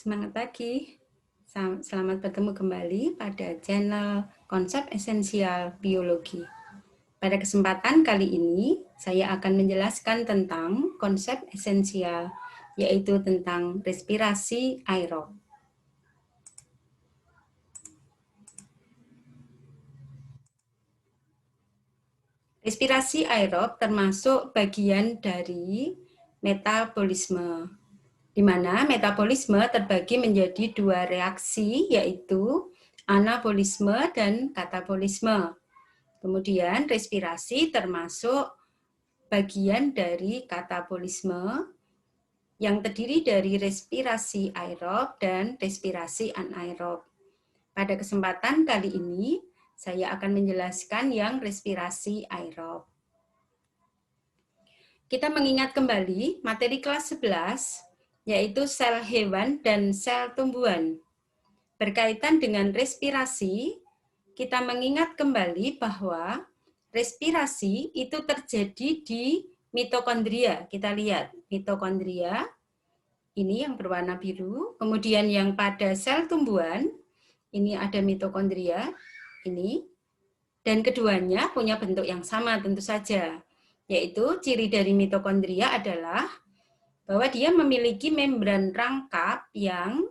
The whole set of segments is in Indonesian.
Semangat pagi. Selamat bertemu kembali pada channel Konsep Esensial Biologi. Pada kesempatan kali ini, saya akan menjelaskan tentang konsep esensial, yaitu tentang respirasi aerob. Respirasi aerob termasuk bagian dari metabolisme, di mana metabolisme terbagi menjadi dua reaksi, yaitu anabolisme dan katabolisme. Kemudian respirasi termasuk bagian dari katabolisme yang terdiri dari respirasi aerob dan respirasi anaerob. Pada kesempatan kali ini, saya akan menjelaskan yang respirasi aerob. Kita mengingat kembali materi kelas 11, yaitu sel hewan dan sel tumbuhan. Berkaitan dengan respirasi, kita mengingat kembali bahwa respirasi itu terjadi di mitokondria. Kita lihat mitokondria, ini yang berwarna biru. Kemudian yang pada sel tumbuhan, ini ada mitokondria, ini. Dan keduanya punya bentuk yang sama tentu saja. Yaitu ciri dari mitokondria adalah bahwa dia memiliki membran rangkap yang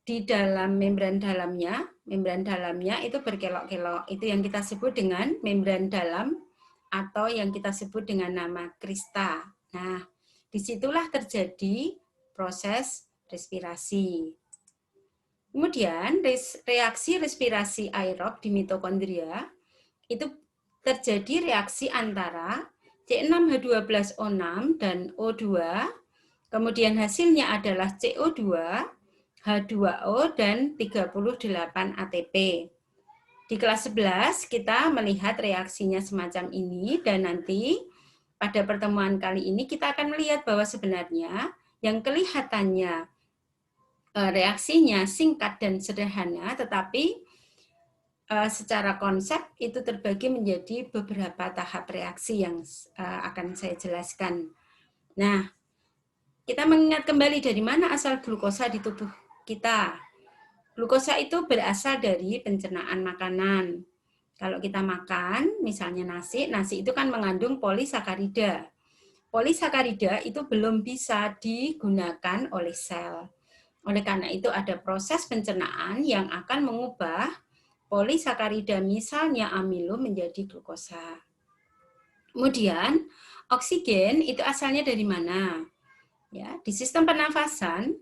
di dalam membran dalamnya itu berkelok-kelok. Itu yang kita sebut dengan membran dalam atau yang kita sebut dengan nama krista. Nah, disitulah terjadi proses respirasi. Kemudian reaksi respirasi aerob di mitokondria itu terjadi reaksi antara C6H12O6 dan O2. Kemudian hasilnya adalah CO2, H2O, dan 38 ATP. Di kelas 11 kita melihat reaksinya semacam ini, dan nanti pada pertemuan kali ini kita akan melihat bahwa sebenarnya yang kelihatannya reaksinya singkat dan sederhana, tetapi secara konsep itu terbagi menjadi beberapa tahap reaksi yang akan saya jelaskan. Nah, kita mengingat kembali dari mana asal glukosa di tubuh kita. Glukosa itu berasal dari pencernaan makanan. Kalau kita makan, misalnya nasi itu kan mengandung polisakarida. Polisakarida itu belum bisa digunakan oleh sel. Oleh karena itu ada proses pencernaan yang akan mengubah polisakarida misalnya amilo menjadi glukosa. Kemudian oksigen itu asalnya dari mana? Ya, di sistem pernafasan,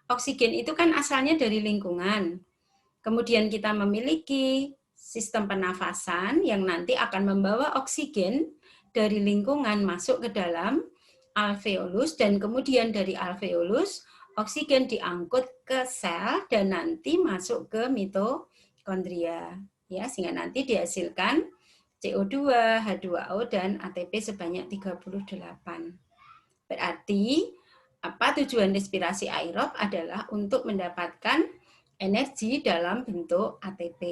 oksigen itu kan asalnya dari lingkungan. Kemudian kita memiliki sistem pernafasan yang nanti akan membawa oksigen dari lingkungan masuk ke dalam alveolus, dan kemudian dari alveolus oksigen diangkut ke sel dan nanti masuk ke mitokondria, ya, sehingga nanti dihasilkan CO2, H2O, dan ATP sebanyak 38. Berarti apa tujuan respirasi aerob adalah untuk mendapatkan energi dalam bentuk ATP.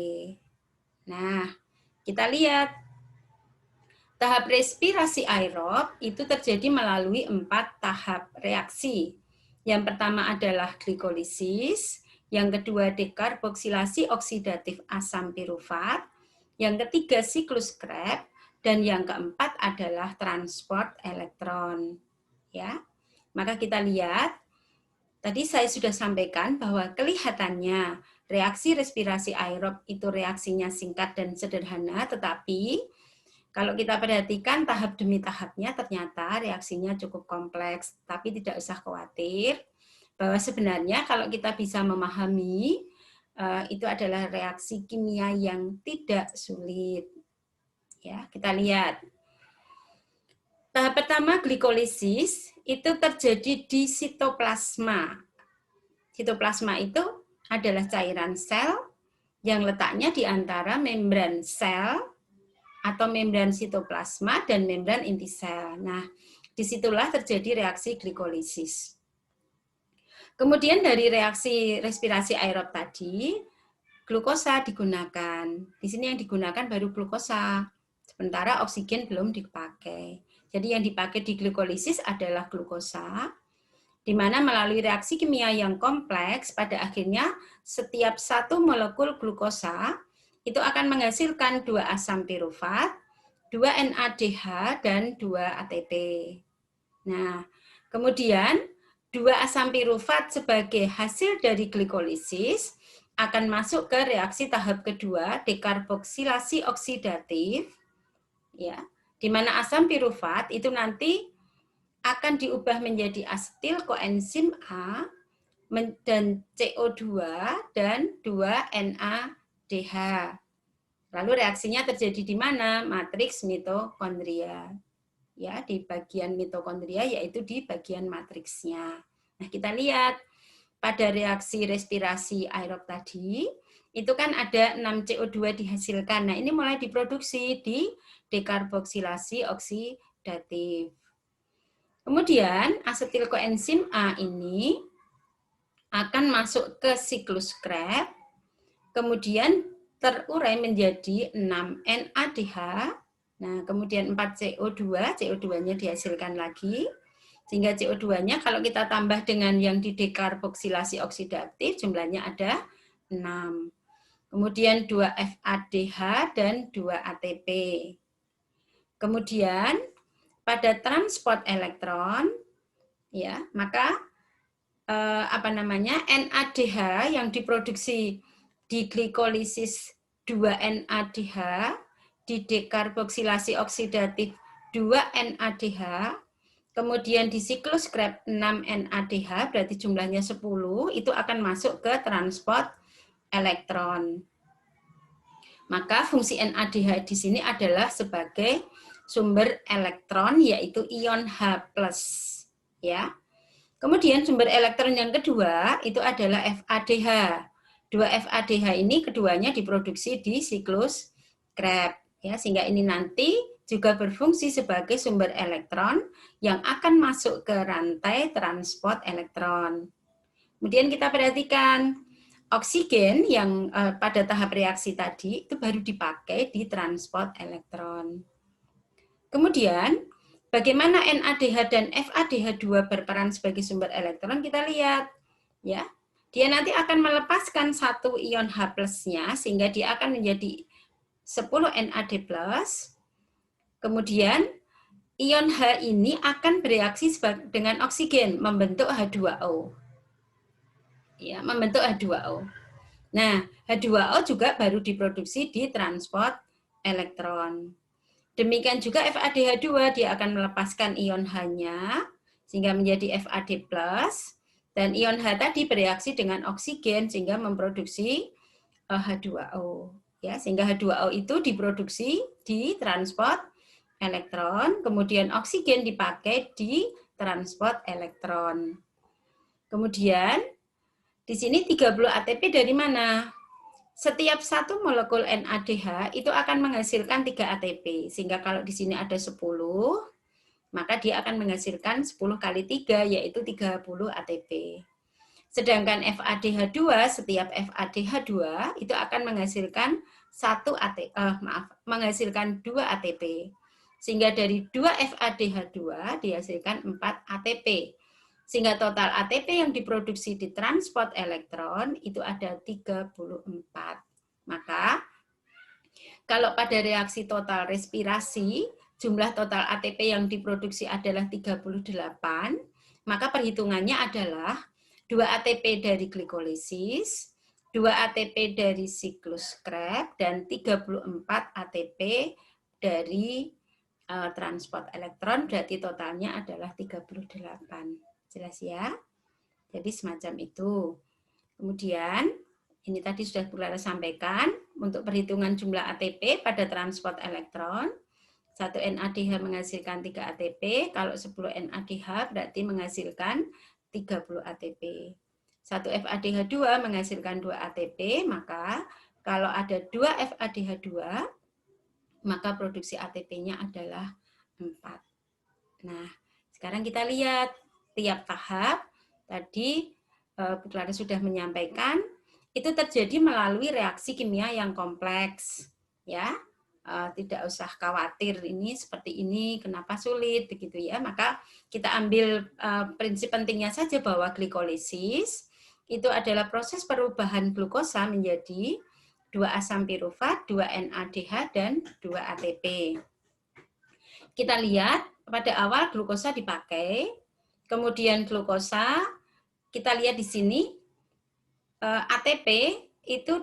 Nah, kita lihat tahap respirasi aerob itu terjadi melalui 4 tahap reaksi. Yang pertama adalah glikolisis, yang kedua dekarboksilasi oksidatif asam pirufat, yang ketiga siklus Krebs, dan yang keempat adalah transport elektron. Ya, maka kita lihat tadi saya sudah sampaikan bahwa kelihatannya reaksi respirasi aerob itu reaksinya singkat dan sederhana, tetapi kalau kita perhatikan tahap demi tahapnya ternyata reaksinya cukup kompleks, tapi tidak usah khawatir bahwa sebenarnya kalau kita bisa memahami itu adalah reaksi kimia yang tidak sulit. Ya, kita lihat. Tahap pertama glikolisis itu terjadi di sitoplasma. Sitoplasma itu adalah cairan sel yang letaknya di antara membran sel atau membran sitoplasma dan membran inti sel. Nah, disitulah terjadi reaksi glikolisis. Kemudian dari reaksi respirasi aerob tadi, glukosa digunakan. Di sini yang digunakan baru glukosa, sementara oksigen belum dipakai. Jadi yang dipakai di glikolisis adalah glukosa. di mana melalui reaksi kimia yang kompleks, pada akhirnya setiap satu molekul glukosa itu akan menghasilkan 2 asam pirufat, 2 NADH, dan 2 ATP. Nah, kemudian 2 asam pirufat sebagai hasil dari glikolisis akan masuk ke reaksi tahap kedua, dekarboksilasi oksidatif, ya, di mana asam pirufat itu nanti akan diubah menjadi asetil koenzim A dan CO2 dan 2 NADH. Lalu reaksinya terjadi di mana? Matriks mitokondria. Ya, di bagian mitokondria yaitu di bagian matriksnya. Nah, kita lihat pada reaksi respirasi aerob tadi, itu kan ada 6 CO2 dihasilkan. Nah, ini mulai diproduksi di dekarboksilasi oksidatif. Kemudian asetil koenzim A ini akan masuk ke siklus Krebs, kemudian terurai menjadi 6 NADH, nah kemudian 4 CO2, CO2-nya dihasilkan lagi, sehingga CO2-nya kalau kita tambah dengan yang di dekarboksilasi oksidatif, jumlahnya ada 6. Kemudian 2 FADH dan 2 ATP. Kemudian pada transport elektron, ya, maka NADH yang diproduksi di glikolisis 2 NADH, di dekarboksilasi oksidatif 2 NADH, kemudian di siklus Krebs 6 NADH, berarti jumlahnya 10, itu akan masuk ke transport elektron. Maka fungsi NADH di sini adalah sebagai sumber elektron, yaitu ion H+. Ya. Kemudian sumber elektron yang kedua itu adalah FADH. 2 FADH ini keduanya diproduksi di siklus Krebs. Ya, sehingga ini nanti juga berfungsi sebagai sumber elektron yang akan masuk ke rantai transport elektron. Kemudian kita perhatikan oksigen yang pada tahap reaksi tadi itu baru dipakai di transport elektron. Kemudian bagaimana NADH dan FADH2 berperan sebagai sumber elektron, kita lihat. Ya, dia nanti akan melepaskan satu ion H+-nya sehingga dia akan menjadi 10 NAD+. Kemudian ion H ini akan bereaksi dengan oksigen membentuk H2O. Ya, membentuk H2O. Nah, H2O juga baru diproduksi di transport elektron. Demikian juga FADH2, dia akan melepaskan ion H-nya, sehingga menjadi FAD+, dan ion H tadi bereaksi dengan oksigen, sehingga memproduksi H2O. Ya, sehingga H2O itu diproduksi di transport elektron, kemudian oksigen dipakai di transport elektron. Kemudian, di sini 30 ATP dari mana? Setiap satu molekul NADH itu akan menghasilkan 3 ATP. Sehingga kalau di sini ada 10, maka dia akan menghasilkan 10 kali 3, yaitu 30 ATP. Sedangkan FADH2, setiap FADH2 itu akan menghasilkan menghasilkan 2 ATP. Sehingga dari 2 FADH2 dihasilkan 4 ATP. Sehingga total ATP yang diproduksi di transport elektron itu ada 34. Maka, kalau pada reaksi total respirasi, jumlah total ATP yang diproduksi adalah 38, maka perhitungannya adalah 2 ATP dari glikolisis, 2 ATP dari siklus Krebs, dan 34 ATP dari transport elektron, berarti totalnya adalah 38. Jelas ya? Jadi semacam itu. Kemudian, ini tadi sudah Bu Lara sampaikan, untuk perhitungan jumlah ATP pada transport elektron, 1 NADH menghasilkan 3 ATP, kalau 10 NADH berarti menghasilkan 30 ATP. 1 FADH2 menghasilkan 2 ATP, maka kalau ada 2 FADH2, maka produksi ATP-nya adalah 4. Nah, sekarang kita lihat tiap tahap. Tadi Bu Clara sudah menyampaikan, itu terjadi melalui reaksi kimia yang kompleks. Ya. tidak usah khawatir ini seperti ini, kenapa sulit begitu ya. Maka kita ambil prinsip pentingnya saja bahwa glikolisis itu adalah proses perubahan glukosa menjadi 2 asam pirufat, 2 NADH dan 2 ATP. Kita lihat pada awal glukosa dipakai, kemudian glukosa kita lihat di sini ATP itu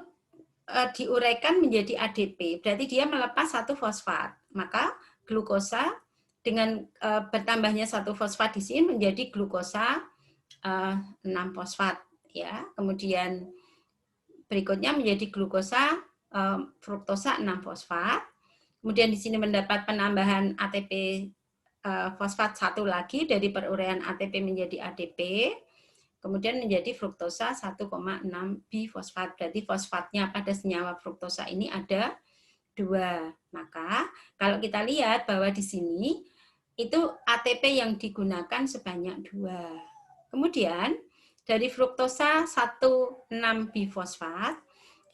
diuraikan menjadi ADP, berarti dia melepas satu fosfat. Maka glukosa dengan bertambahnya satu fosfat di sini menjadi glukosa 6 fosfat ya. Kemudian berikutnya menjadi glukosa fruktosa 6 fosfat. Kemudian di sini mendapat penambahan ATP fosfat satu lagi dari peruraian ATP menjadi ADP. Kemudian menjadi fruktosa 1,6 bifosfat. Berarti fosfatnya pada senyawa fruktosa ini ada 2. Maka kalau kita lihat bahwa di sini itu ATP yang digunakan sebanyak 2. Kemudian dari fruktosa 1,6 bifosfat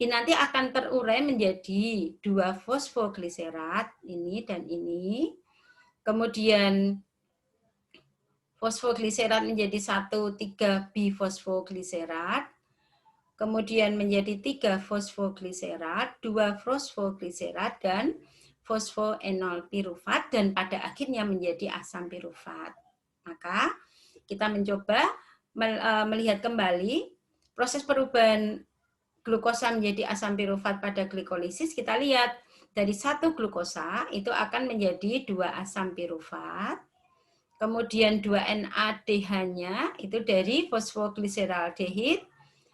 ini nanti akan terurai menjadi 2 fosfogliserat ini dan ini. Kemudian fosfogliserat menjadi 1,3 bifosfogliserat, kemudian menjadi 3 fosfogliserat, 2 fosfogliserat, dan fosfoenol pirufat, dan pada akhirnya menjadi asam pirufat. Maka kita mencoba melihat kembali proses perubahan glukosa menjadi asam pirufat pada glikolisis. Kita lihat dari 1 glukosa itu akan menjadi 2 asam pirufat. Kemudian 2 NADH-nya itu dari fosfogliseraldehid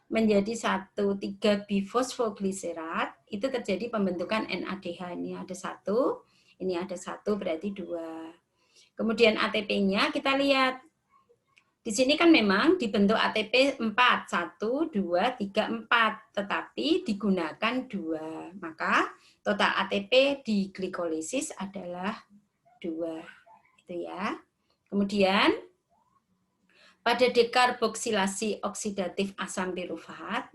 menjadi 1,3 bifosfogliserat, itu terjadi pembentukan NADH. Ini ada 1, ini ada 1, berarti 2. Kemudian ATP-nya kita lihat. Di sini kan memang dibentuk ATP 4, 1, 2, 3, 4, tetapi digunakan 2. Maka total ATP di glikolisis adalah 2. Itu ya. Kemudian, pada dekarboksilasi oksidatif asam pirufat,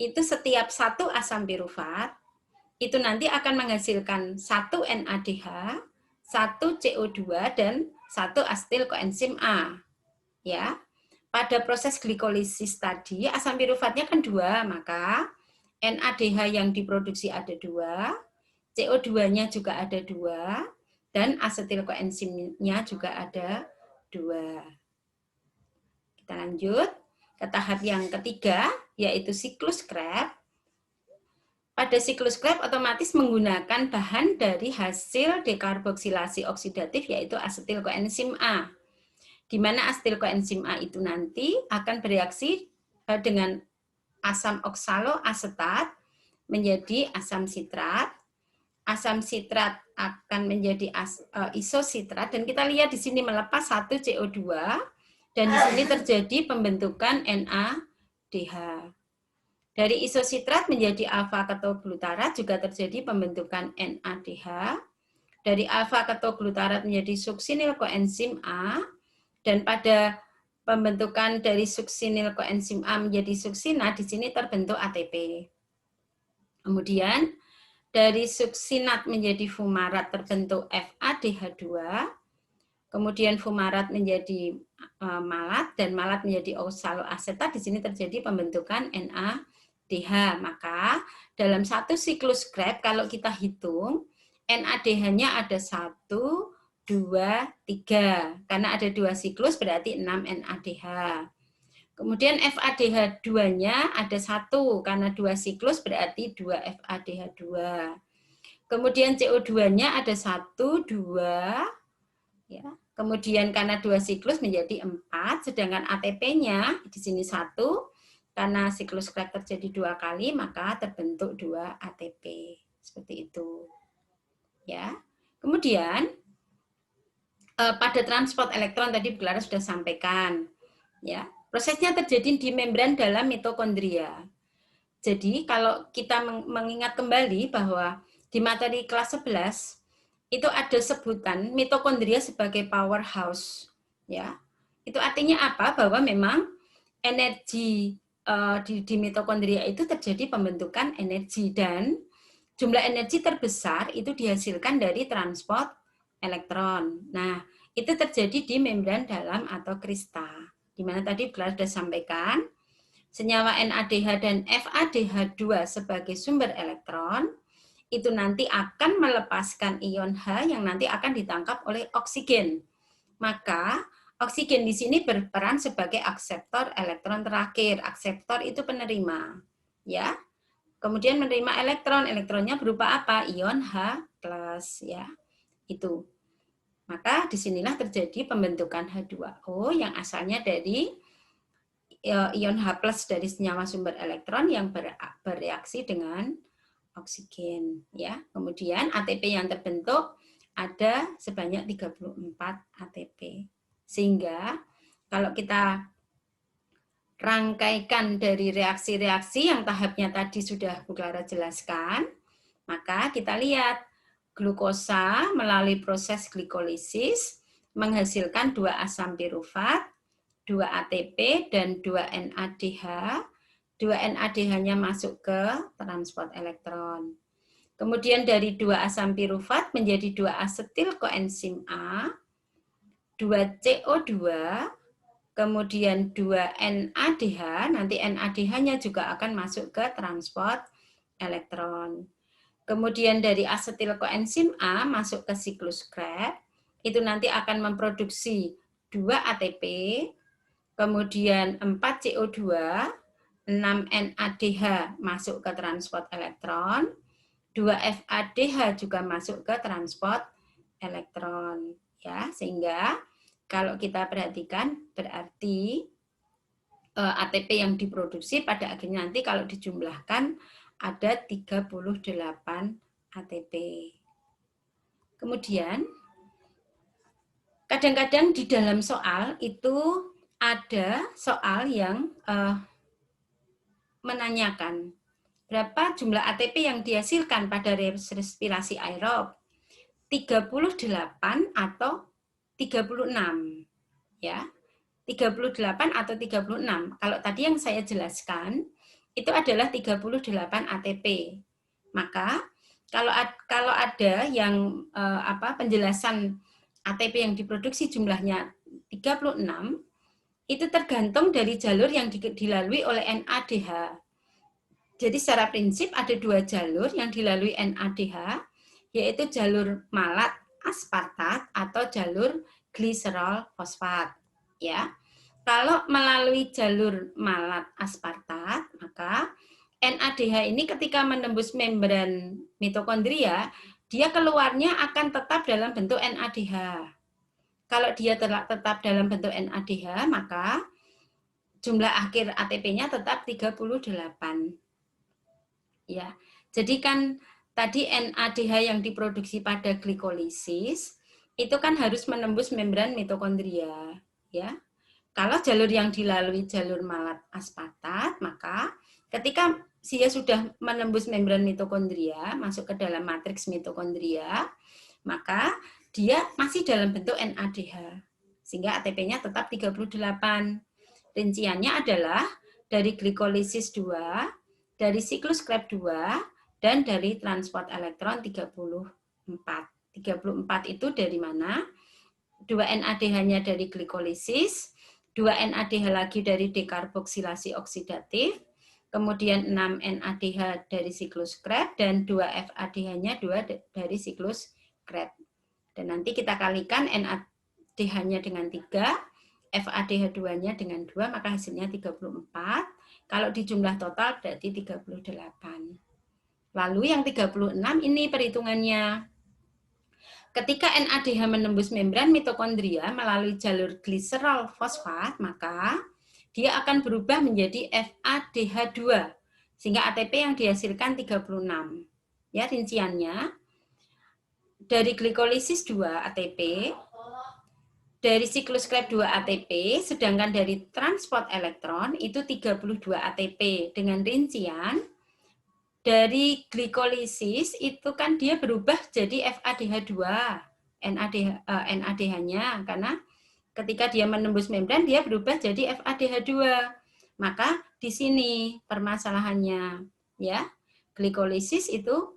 itu setiap 1 asam pirufat, itu nanti akan menghasilkan 1 NADH, 1 CO2, dan 1 asetil koenzim A. Ya, pada proses glikolisis tadi, asam pirufatnya kan 2, maka NADH yang diproduksi ada 2, CO2-nya juga ada 2, dan asetil koenzimnya juga ada 2. Kita lanjut ke tahap yang ketiga, yaitu siklus Krebs. Pada siklus Krebs otomatis menggunakan bahan dari hasil dekarboksilasi oksidatif, yaitu asetil koenzim A. Di mana asetil koenzim A itu nanti akan bereaksi dengan asam oksaloasetat menjadi asam sitrat. Asam sitrat akan menjadi isositrat, dan kita lihat di sini melepas 1 CO2, dan di sini terjadi pembentukan NADH. Dari isositrat menjadi alfa ketoglutarat juga terjadi pembentukan NADH. Dari alfa ketoglutarat menjadi suksinil koenzim A, dan pada pembentukan dari suksinil koenzim A menjadi suksinat, di sini terbentuk ATP. Kemudian dari suksinat menjadi fumarat terbentuk FADH2, kemudian fumarat menjadi malat, dan malat menjadi oksaloasetat, di sini terjadi pembentukan NADH. Maka dalam satu siklus Krebs, kalau kita hitung, NADH-nya ada 1, 2, 3. Karena ada 2 siklus, berarti 6 NADH. Kemudian FADH2-nya ada 1, karena 2 siklus berarti 2 FADH2. Kemudian CO2-nya ada 1, 2, ya. Kemudian karena 2 siklus menjadi 4, sedangkan ATP-nya di sini 1, karena siklus Krebs terjadi 2 kali, maka terbentuk 2 ATP. Seperti itu. Ya. Kemudian pada transport elektron tadi Bu Clara sudah sampaikan, ya. Prosesnya terjadi di membran dalam mitokondria. Jadi kalau kita mengingat kembali bahwa di materi kelas 11 itu ada sebutan mitokondria sebagai powerhouse, ya. Itu artinya apa? Bahwa memang energi di mitokondria itu terjadi pembentukan energi, dan jumlah energi terbesar itu dihasilkan dari transport elektron. Nah, itu terjadi di membran dalam atau kristal. Di mana tadi sudah sampaikan, senyawa NADH dan FADH2 sebagai sumber elektron, itu nanti akan melepaskan ion H yang nanti akan ditangkap oleh oksigen. Maka, oksigen di sini berperan sebagai akseptor elektron terakhir. Akseptor itu penerima. Ya, kemudian menerima elektron, elektronnya berupa apa? Ion H+, ya. Itu. Maka disinilah terjadi pembentukan H2O yang asalnya dari ion H+ dari senyawa sumber elektron yang bereaksi dengan oksigen, ya. Kemudian ATP yang terbentuk ada sebanyak 34 ATP. Sehingga kalau kita rangkaikan dari reaksi-reaksi yang tahapnya tadi sudah Bu Clara jelaskan, maka kita lihat glukosa melalui proses glikolisis menghasilkan 2 asam pirufat, 2 ATP, dan 2 NADH. 2 NADH-nya masuk ke transport elektron. Kemudian dari 2 asam pirufat menjadi 2 asetil koenzim A, 2 CO2, kemudian 2 NADH, nanti NADH-nya juga akan masuk ke transport elektron. Kemudian dari asetil koenzim A masuk ke siklus Krebs, itu nanti akan memproduksi 2 ATP, kemudian 4 CO2, 6 NADH masuk ke transport elektron, 2 FADH juga masuk ke transport elektron. Ya, sehingga kalau kita perhatikan berarti ATP yang diproduksi pada akhirnya nanti kalau dijumlahkan ada 38 ATP. Kemudian kadang-kadang di dalam soal itu ada soal yang menanyakan berapa jumlah ATP yang dihasilkan pada respirasi aerob, 38 atau 36, ya. 38 atau 36. Kalau tadi yang saya jelaskan itu adalah 38 ATP. Maka kalau ada yang penjelasan ATP yang diproduksi jumlahnya 36, itu tergantung dari jalur yang dilalui oleh NADH. Jadi secara prinsip ada 2 jalur yang dilalui NADH, yaitu jalur malat aspartat atau jalur gliserol fosfat. Ya, kalau melalui jalur malat aspartat, maka NADH ini ketika menembus membran mitokondria, dia keluarnya akan tetap dalam bentuk NADH. Kalau dia tetap dalam bentuk NADH, maka jumlah akhir ATP-nya tetap 38. Ya, jadi kan tadi NADH yang diproduksi pada glikolisis itu kan harus menembus membran mitokondria, ya. Kalau jalur yang dilalui jalur malat aspartat, maka ketika dia sudah menembus membran mitokondria, masuk ke dalam matriks mitokondria, maka dia masih dalam bentuk NADH. Sehingga ATP-nya tetap 38. Rinciannya adalah dari glikolisis 2, dari siklus Krebs 2, dan dari transport elektron 34. 34 itu dari mana? 2 NADH-nya dari glikolisis, 2 NADH lagi dari dekarboksilasi oksidatif, kemudian 6 NADH dari siklus Krebs, dan 2 FADH-nya 2 dari siklus Krebs. Dan nanti kita kalikan NADH-nya dengan 3, FADH2-nya dengan 2, maka hasilnya 34. Kalau dijumlah total berarti 38. Lalu yang 36 ini perhitungannya. Ketika NADH menembus membran mitokondria melalui jalur gliserol fosfat, maka dia akan berubah menjadi FADH2. Sehingga ATP yang dihasilkan 36. Ya, rinciannya dari glikolisis 2 ATP, dari siklus Krebs 2 ATP, sedangkan dari transport elektron itu 32 ATP. Dengan rincian, dari glikolisis itu kan dia berubah jadi FADH2, NADH-nya, karena ketika dia menembus membran, dia berubah jadi FADH2. Maka di sini permasalahannya, ya, glikolisis itu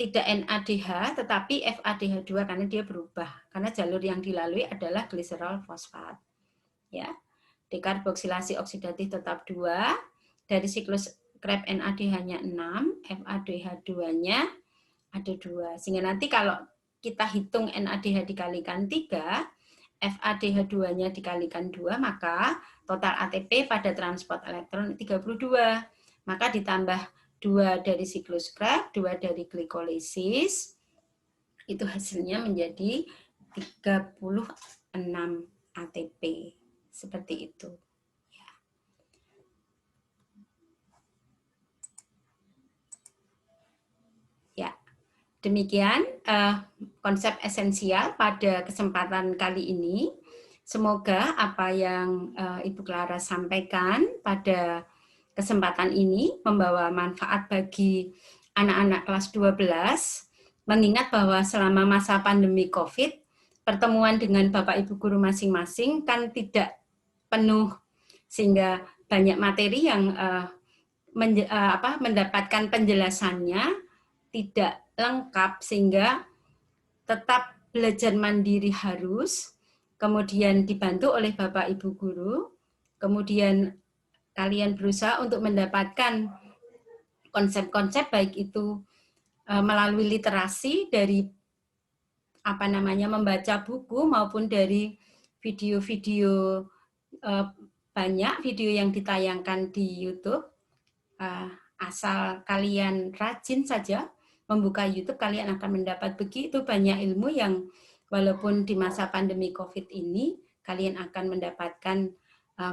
tidak NADH tetapi FADH2 karena dia berubah karena jalur yang dilalui adalah gliserol fosfat. Ya. Dekarboksilasi oksidatif tetap 2, dari siklus Krebs NADH-nya 6, FADH2-nya ada 2. Sehingga nanti kalau kita hitung NADH dikalikan 3, FADH2-nya dikalikan 2, maka total ATP pada transport elektron 32. Maka ditambah 2 dari siklus Krebs, 2 dari glikolisis, itu hasilnya menjadi 36 ATP. Seperti itu. Ya, demikian konsep esensial pada kesempatan kali ini. Semoga apa yang Ibu Clara sampaikan pada kesempatan ini membawa manfaat bagi anak-anak kelas 12, mengingat bahwa selama masa pandemi COVID, pertemuan dengan Bapak Ibu guru masing-masing kan tidak penuh, sehingga banyak materi yang mendapatkan penjelasannya tidak lengkap, sehingga tetap belajar mandiri harus, kemudian dibantu oleh Bapak Ibu guru, kemudian kalian berusaha untuk mendapatkan konsep-konsep baik itu melalui literasi dari membaca buku maupun dari video-video banyak video yang ditayangkan di YouTube. Asal kalian rajin saja membuka YouTube, kalian akan mendapat begitu banyak ilmu yang walaupun di masa pandemi COVID ini, kalian akan mendapatkan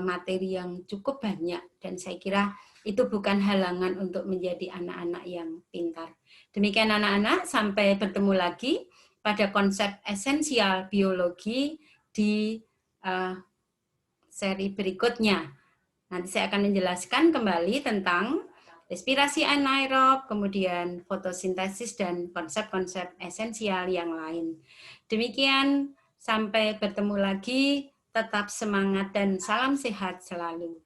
materi yang cukup banyak. Dan saya kira itu bukan halangan untuk menjadi anak-anak yang pintar. Demikian anak-anak, sampai bertemu lagi pada konsep esensial biologi di seri berikutnya. Nanti saya akan menjelaskan kembali tentang respirasi anaerob, kemudian fotosintesis, dan konsep-konsep esensial yang lain. Demikian, sampai bertemu lagi, tetap semangat dan salam sehat selalu.